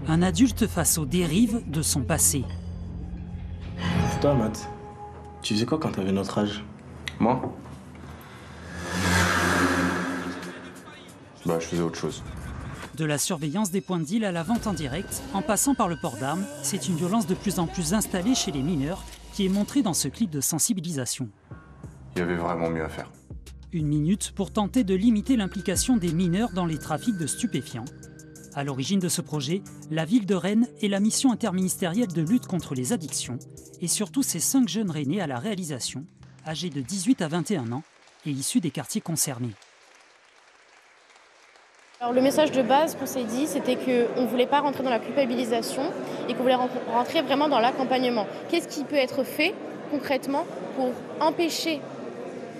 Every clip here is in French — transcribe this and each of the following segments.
Un adulte face aux dérives de son passé. Toi, Matt, tu faisais quoi quand t'avais notre âge? Moi? Bah, je faisais autre chose. De la surveillance des points de deal à la vente en direct, en passant par le port d'armes, c'est une violence de plus en plus installée chez les mineurs qui est montrée dans ce clip de sensibilisation. Il y avait vraiment mieux à faire. 1 minute pour tenter de limiter l'implication des mineurs dans les trafics de stupéfiants. À l'origine de ce projet, la ville de Rennes et la mission interministérielle de lutte contre les addictions, et surtout ces 5 jeunes rennais à la réalisation, âgés de 18 à 21 ans et issus des quartiers concernés. Alors, le message de base qu'on s'est dit, c'était qu'on ne voulait pas rentrer dans la culpabilisation et qu'on voulait rentrer vraiment dans l'accompagnement. Qu'est-ce qui peut être fait concrètement pour empêcher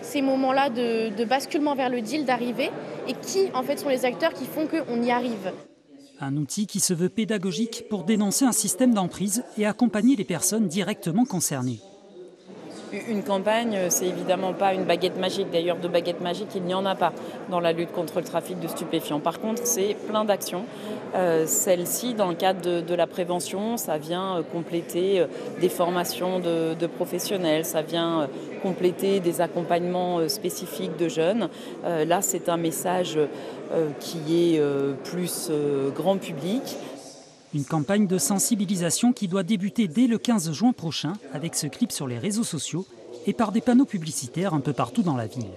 ces moments-là de basculement vers le deal d'arriver et qui en fait sont les acteurs qui font qu'on y arrive. Un outil qui se veut pédagogique pour dénoncer un système d'emprise et accompagner les personnes directement concernées. Une campagne, c'est évidemment pas une baguette magique. D'ailleurs, de baguette magique, il n'y en a pas dans la lutte contre le trafic de stupéfiants. Par contre, c'est plein d'actions. Celle-ci, dans le cadre de la prévention, ça vient compléter des formations de professionnels, ça vient compléter des accompagnements spécifiques de jeunes. Là, c'est un message qui est plus grand public. Une campagne de sensibilisation qui doit débuter dès le 15 juin prochain avec ce clip sur les réseaux sociaux et par des panneaux publicitaires un peu partout dans la ville.